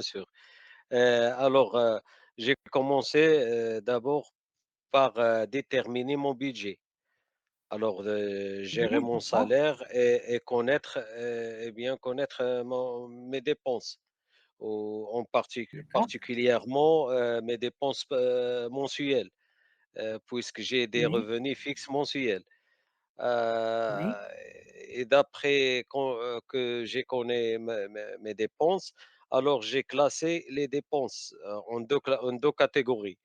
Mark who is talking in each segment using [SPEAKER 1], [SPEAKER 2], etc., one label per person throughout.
[SPEAKER 1] sûr. Alors, j'ai commencé, d'abord par, déterminer mon budget. Alors, gérer
[SPEAKER 2] Oui,
[SPEAKER 1] mon
[SPEAKER 2] d'accord.
[SPEAKER 1] salaire et connaître, et bien connaître, mes dépenses. En
[SPEAKER 2] D'accord.
[SPEAKER 1] particulièrement, mes dépenses, mensuelles, puisque j'ai des
[SPEAKER 2] Oui,
[SPEAKER 1] revenus fixes mensuels.
[SPEAKER 2] oui,
[SPEAKER 1] Heu et d'après que j'ai connais mes dépenses, alors j'ai classé les dépenses, en 2 catégories.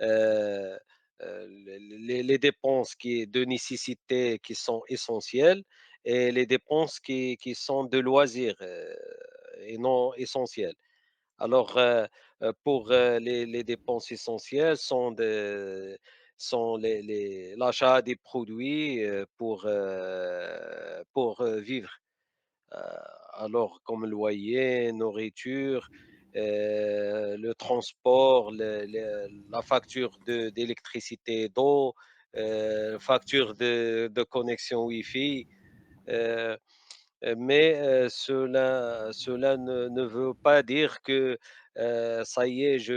[SPEAKER 1] Heu les dépenses qui de nécessité, qui sont essentielles et les dépenses qui sont de loisirs, et non essentielles. Alors, pour, les dépenses essentielles sont l'achat des produits, pour, vivre. Heu, alors comme loyer, nourriture, le transport, la facture d'électricité, d'eau, facture de connexion Wi-Fi, heu mais cela ne veut pas dire que, ça y est, je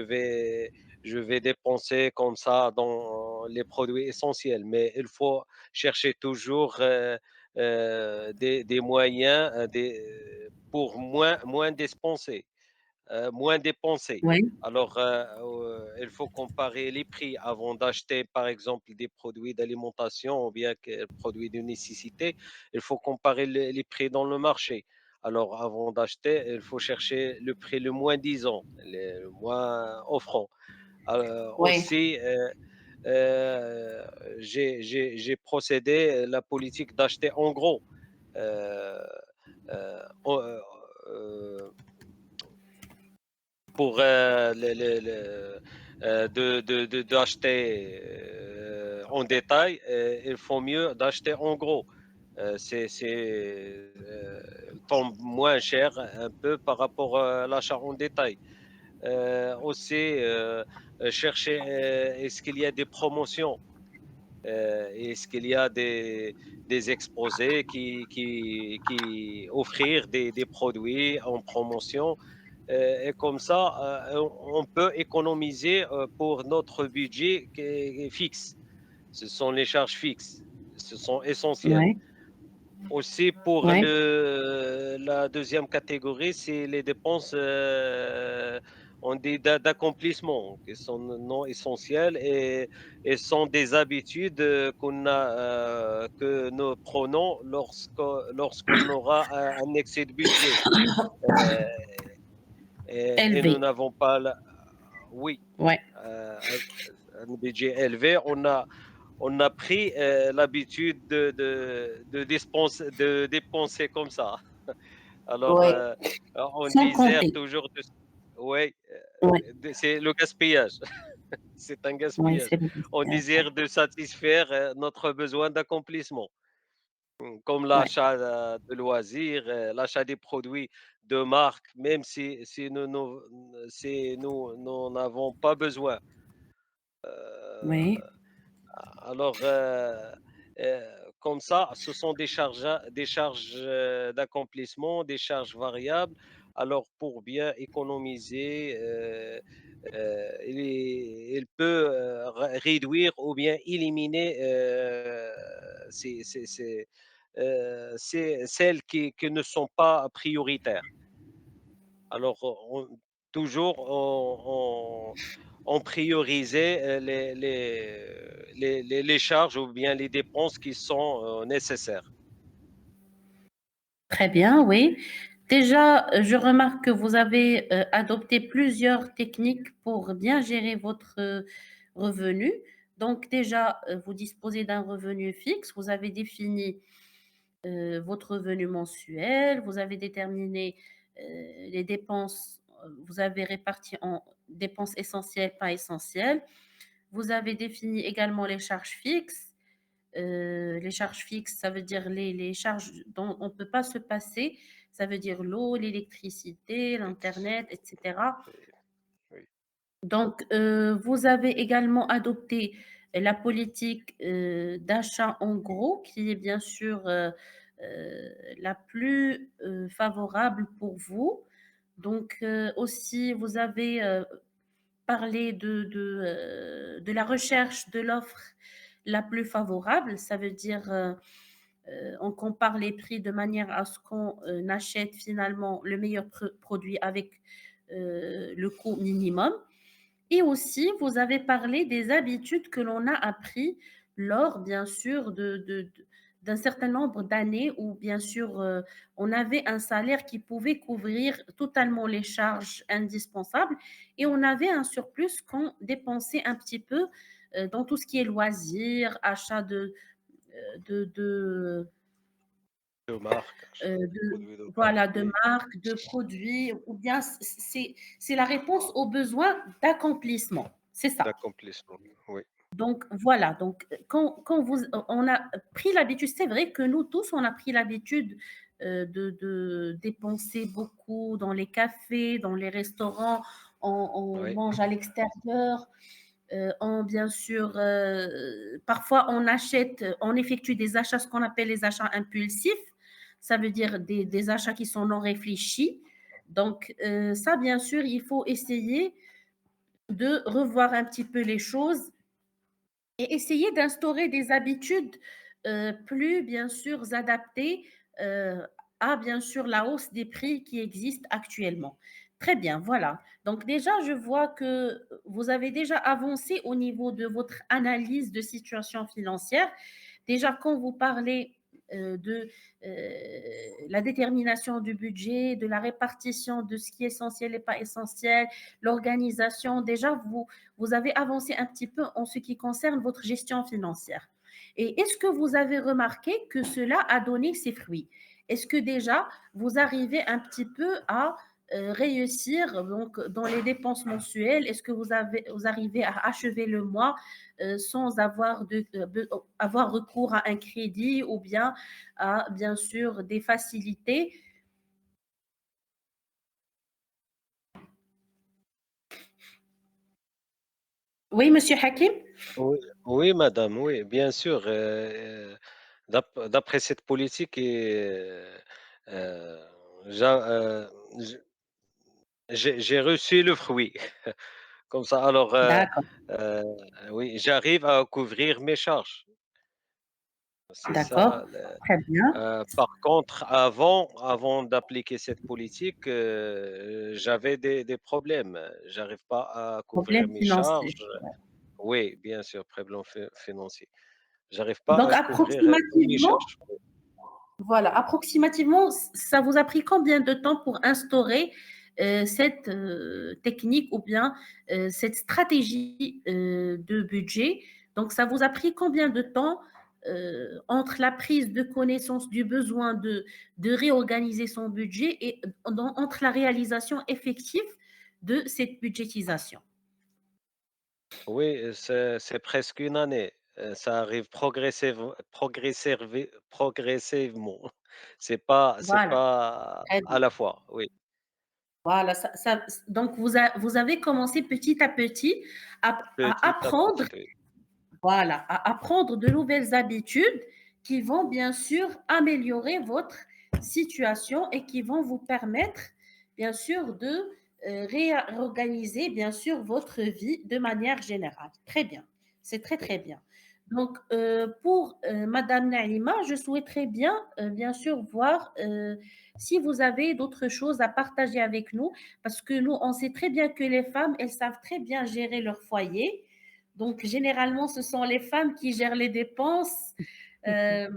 [SPEAKER 1] vais dépenser comme ça dans les produits essentiels. Mais il faut chercher toujours, des moyens, pour moins dépenser. Moins dépensé.
[SPEAKER 2] oui,
[SPEAKER 1] Alors, il faut comparer les prix avant d'acheter, par exemple, des produits d'alimentation ou bien que produits de nécessité. Il faut comparer les prix dans le marché. Alors, avant d'acheter, il faut chercher le prix le moins disant, le moins offrant.
[SPEAKER 2] oui,
[SPEAKER 1] Aussi, j'ai procédé la politique d'acheter en gros. Heu, au Pour, d'acheter, en détail, il faut mieux d'acheter en gros. Tombe moins cher un peu par rapport à l'achat en détail. Aussi, chercher, est-ce qu'il y a des promotions? Est-ce qu'il y a des exposés qui offrir des produits en promotion? Et comme ça, on peut économiser, pour notre budget qui est fixe. Ce sont les charges fixes, ce sont essentielles.
[SPEAKER 2] oui,
[SPEAKER 1] Aussi pour
[SPEAKER 2] oui,
[SPEAKER 1] la deuxième catégorie, c'est les dépenses, on dit d'accomplissement, qui sont non essentielles et sont des habitudes, que nous prenons lorsqu'on aura un excès de budget, heu et nous
[SPEAKER 2] élevé.
[SPEAKER 1] n'avons pas la oui,
[SPEAKER 2] Ouais,
[SPEAKER 1] un budget élevé. On a pris, l'habitude de dépenser comme ça. Alors,
[SPEAKER 2] ouais,
[SPEAKER 1] on
[SPEAKER 2] sans
[SPEAKER 1] désire
[SPEAKER 2] compter.
[SPEAKER 1] toujours oui,
[SPEAKER 2] Ouais,
[SPEAKER 1] c'est le gaspillage. C'est un
[SPEAKER 2] ouais,
[SPEAKER 1] gaspillage.
[SPEAKER 2] c'est le
[SPEAKER 1] On
[SPEAKER 2] gaspillage, ouais.
[SPEAKER 1] désire de satisfaire, notre besoin d'accomplissement, comme
[SPEAKER 2] Ouais,
[SPEAKER 1] l'achat, de loisirs, l'achat des produits de marque, même si nous n'en avons pas besoin.
[SPEAKER 2] oui,
[SPEAKER 1] Heu Alors, comme ça, ce sont des charges, d'accomplissement, des charges variables. Alors pour bien économiser, il peut, réduire ou bien éliminer, celles qui ne sont pas prioritaires. Alors, toujours on priorisait, les charges ou bien les dépenses qui sont, nécessaires.
[SPEAKER 2] très bien, oui. Déjà, je remarque que vous avez adopté plusieurs techniques pour bien gérer votre revenu. Donc déjà, vous disposez d'un revenu fixe, vous avez défini votre revenu mensuel, vous avez déterminé les dépenses, vous avez réparti en dépenses essentielles, pas essentielles. Vous avez défini également les charges fixes. Les charges fixes, ça veut dire les charges dont on ne peut pas se passer. Ça veut dire l'eau, l'électricité,
[SPEAKER 1] Ex
[SPEAKER 2] l'internet, et cetera.
[SPEAKER 1] oui, oui,
[SPEAKER 2] Donc, vous avez également adopté la politique, d'achat en gros qui est bien sûr, la plus, favorable pour vous. Donc, aussi, vous avez parlé de la recherche de l'offre la plus favorable. Ça veut dire, on compare les prix de manière à ce qu'on achète finalement le meilleur produit avec le coût minimum. Et aussi, vous avez parlé des habitudes que l'on a appris lors, bien sûr, d'un certain nombre d'années où, bien sûr, on avait un salaire qui pouvait couvrir totalement les charges indispensables et on avait un surplus qu'on dépensait un petit peu dans tout ce qui est loisirs, achat de,
[SPEAKER 1] De marque, achat de produits de marque,
[SPEAKER 2] voilà, de
[SPEAKER 1] oui,
[SPEAKER 2] marques, de produits, ou bien c'est la réponse aux besoins d'accomplissement. C'est ça.
[SPEAKER 1] d'accomplissement, oui,
[SPEAKER 2] Donc voilà, donc quand on a pris l'habitude, c'est vrai que nous tous, on a pris l'habitude de dépenser beaucoup dans les cafés, dans les restaurants, on
[SPEAKER 1] oui,
[SPEAKER 2] mange à l'extérieur, bien sûr, parfois on achète, on effectue des achats, ce qu'on appelle les achats impulsifs, ça veut dire des achats qui sont non réfléchis. Donc ça, bien sûr, il faut essayer de revoir un petit peu les choses et essayer d'instaurer des habitudes plus, bien sûr, adaptées à, bien sûr, la hausse des prix qui existent actuellement. Très bien, voilà. Donc déjà, je vois que vous avez déjà avancé au niveau de votre analyse de situation financière. Déjà, quand vous parlez de la détermination du budget, de la répartition de ce qui est essentiel et pas essentiel, l'organisation, déjà, vous avez avancé un petit peu en ce qui concerne votre gestion financière. Et est-ce que vous avez remarqué que cela a donné ses fruits? Est-ce que déjà, vous arrivez un petit peu à réussir donc, dans les dépenses mensuelles? Est-ce que vous arrivez à achever le mois sans avoir recours à un crédit ou bien à, bien sûr, des facilités? Oui, Monsieur Hakim?
[SPEAKER 1] oui, oui, madame, oui, bien sûr, d'après cette politique et heu, j'a j j'ai reçu le fruit. Comme ça, alors,
[SPEAKER 2] D'accord,
[SPEAKER 1] heu, oui, j'arrive à couvrir mes charges. C'est
[SPEAKER 2] d'accord,
[SPEAKER 1] ça le
[SPEAKER 2] très bien.
[SPEAKER 1] par contre, avant d'appliquer cette politique, j'avais des problèmes. J'arrive pas à couvrir
[SPEAKER 2] Problème
[SPEAKER 1] mes charges.
[SPEAKER 2] financier.
[SPEAKER 1] Oui, bien sûr, problème financier. J'arrive pas
[SPEAKER 2] Donc
[SPEAKER 1] à couvrir, tous mes
[SPEAKER 2] approximativement,
[SPEAKER 1] charges.
[SPEAKER 2] voilà, approximativement, ça vous a pris combien de temps pour instaurer cette technique ou bien cette stratégie de budget? Donc, ça vous a pris combien de temps entre la prise de connaissance du besoin de réorganiser son budget et entre la réalisation effective de cette budgétisation?
[SPEAKER 1] Oui, c'est presque une année. Ça arrive progressivement. C'est
[SPEAKER 2] Voilà,
[SPEAKER 1] pas
[SPEAKER 2] très
[SPEAKER 1] à
[SPEAKER 2] bien.
[SPEAKER 1] la fois, oui.
[SPEAKER 2] Voilà, donc vous avez commencé petit à petit à
[SPEAKER 1] Petit à
[SPEAKER 2] apprendre.
[SPEAKER 1] petit, oui.
[SPEAKER 2] Voilà, à apprendre de nouvelles habitudes qui vont bien sûr améliorer votre situation et qui vont vous permettre bien sûr de réorganiser bien sûr votre vie de manière générale. Très bien, c'est très
[SPEAKER 1] Oui.
[SPEAKER 2] très bien. Donc pour Madame Naïma, je souhaiterais bien bien sûr voir si vous avez d'autres choses à partager avec nous parce que nous on sait très bien que les femmes elles savent très bien gérer leur foyer, donc, généralement, ce sont les femmes qui gèrent les dépenses. Euh,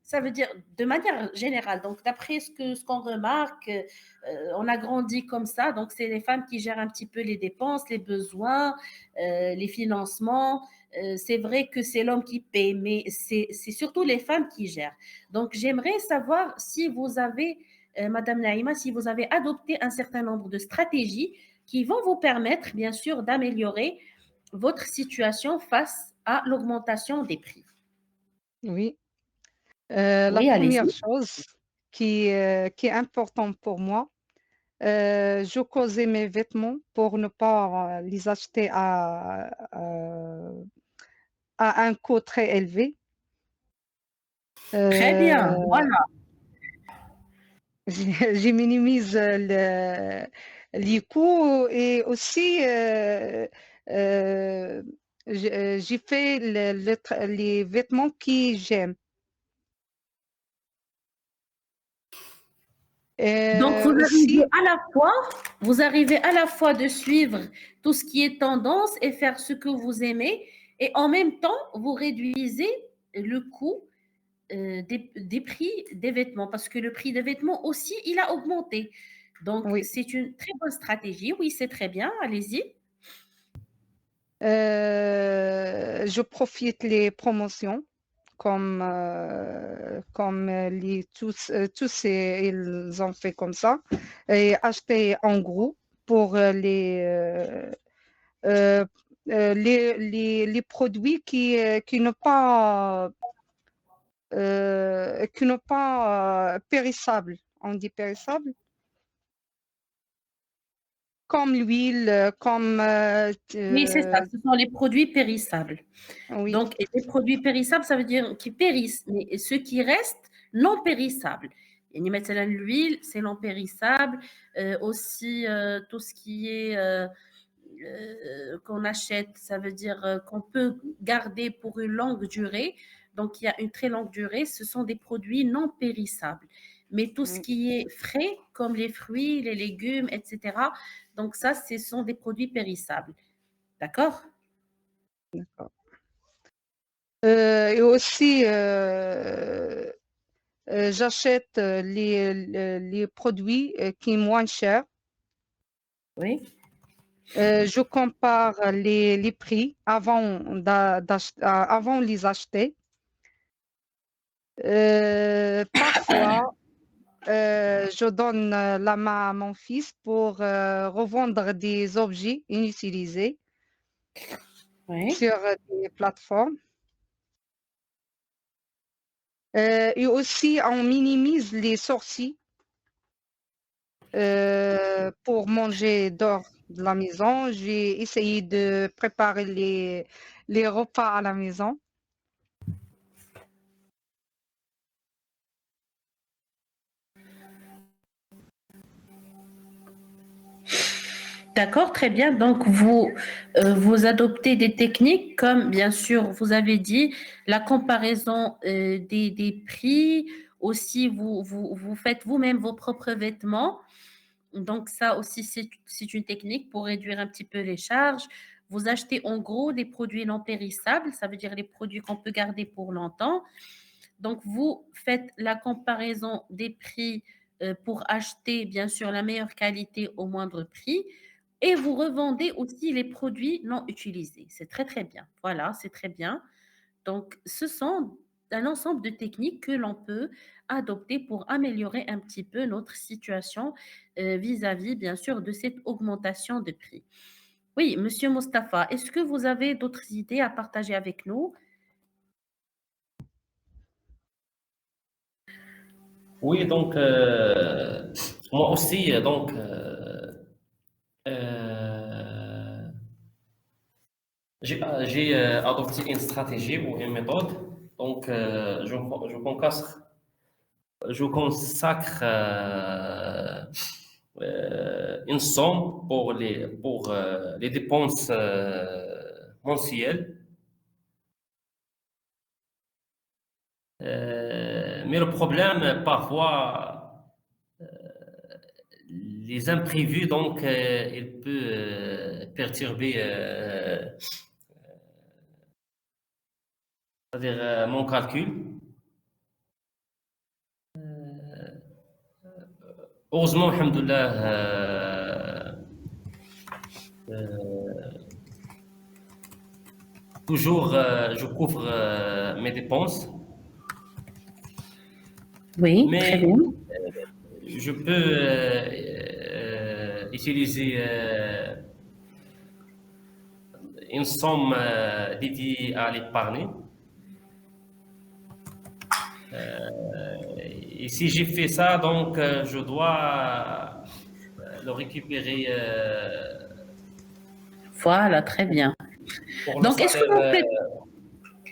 [SPEAKER 2] Ça veut dire de manière générale. Donc, d'après ce qu'on remarque, on a grandi comme ça. Donc, c'est les femmes qui gèrent un petit peu les dépenses, les besoins, les financements. C'est vrai que c'est l'homme qui paie, mais c'est surtout les femmes qui gèrent. Donc, j'aimerais savoir si vous avez, Madame Naïma, si vous avez adopté un certain nombre de stratégies qui vont vous permettre, bien sûr, d'améliorer votre situation face à l'augmentation des prix.
[SPEAKER 3] Oui, la
[SPEAKER 2] Oui,
[SPEAKER 3] première
[SPEAKER 2] allez-y.
[SPEAKER 3] chose qui est importante pour moi, je cosais mes vêtements pour ne pas les acheter à un coût très élevé.
[SPEAKER 2] Très bien,
[SPEAKER 3] Heu,
[SPEAKER 2] voilà,
[SPEAKER 3] je minimise les coûts et aussi euh, j'ai fait les vêtements que j'aime.
[SPEAKER 2] Donc,
[SPEAKER 3] Aussi,
[SPEAKER 2] vous arrivez à la fois de suivre tout ce qui est tendance et faire ce que vous aimez, et en même temps, vous réduisez le coût des prix des vêtements, parce que le prix des vêtements aussi, il a augmenté. Donc,
[SPEAKER 3] oui.
[SPEAKER 2] c'est une très bonne stratégie. Oui, c'est très bien. Allez-y.
[SPEAKER 3] Je profite les promotions comme ils ont fait comme ça et acheter en gros pour euh, les produits qui n'ont pas périssables. On dit périssables comme l'huile, comme
[SPEAKER 2] Oui, c'est ça. Ce sont les produits périssables.
[SPEAKER 3] oui,
[SPEAKER 2] Donc, et les produits périssables, ça veut dire qu'ils périssent, mais ceux qui restent, non périssables. يعني مثلا l'huile, c'est non périssable. Aussi, tout ce qui est qu'on achète, ça veut dire qu'on peut garder pour une longue durée. Donc, il y a une très longue durée. Ce sont des produits non périssables. Mais tout ce
[SPEAKER 3] oui,
[SPEAKER 2] qui est frais, comme les fruits, les légumes, etc., donc ça, ce sont des produits périssables. D'accord?
[SPEAKER 3] d'accord. Et aussi, j'achète les produits qui sont moins chers.
[SPEAKER 2] Oui.
[SPEAKER 3] Je compare les prix avant de les acheter. Parfois, je donne la main à mon fils pour revendre des objets inutilisés
[SPEAKER 2] Oui.
[SPEAKER 3] sur des plateformes. Et aussi, on minimise les sorties pour manger dehors de la maison. J'ai essayé de préparer les repas à la maison.
[SPEAKER 2] D'accord, très bien. Donc, vous adoptez des techniques comme, bien sûr, vous avez dit, la comparaison des prix. Aussi, vous faites vous-même vos propres vêtements. Donc, ça aussi, c'est une technique pour réduire un petit peu les charges. Vous achetez en gros des produits non périssables, ça veut dire les produits qu'on peut garder pour longtemps. Donc, vous faites la comparaison des prix pour acheter, bien sûr, la meilleure qualité au moindre prix. Et vous revendez aussi les produits non utilisés. C'est très, très bien. Voilà, c'est très bien. Donc, ce sont un ensemble de techniques que l'on peut adopter pour améliorer un petit peu notre situation vis-à-vis, bien sûr, de cette augmentation de prix. Oui, Monsieur Mustapha, est-ce que vous avez d'autres idées à partager avec nous?
[SPEAKER 4] Oui, donc moi aussi, euh, j'ai adopté une stratégie ou une méthode. Donc, je consacre une somme pour les dépenses mensuelles. Mais le problème, parfois, les imprévus, donc, il peut perturber c'est-à-dire mon calcul. Heureusement, alhamdoulilah, toujours je couvre mes dépenses,
[SPEAKER 2] Oui, très bien.
[SPEAKER 4] mais je peux utiliser une somme dédiée à l'épargne. Et si j'ai fait ça, donc je dois le récupérer
[SPEAKER 2] Voilà, très bien.
[SPEAKER 4] pour le
[SPEAKER 2] Donc,
[SPEAKER 4] salaire.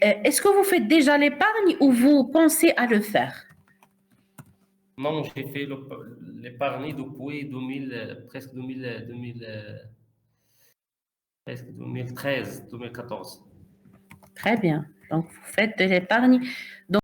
[SPEAKER 2] est-ce que vous faites déjà l'épargne ou vous pensez à le faire?
[SPEAKER 4] Non, j'ai fait l'épargne depuis 2000, presque 2000, presque 2013, 2014.
[SPEAKER 2] Très bien. Donc, vous faites de l'épargne.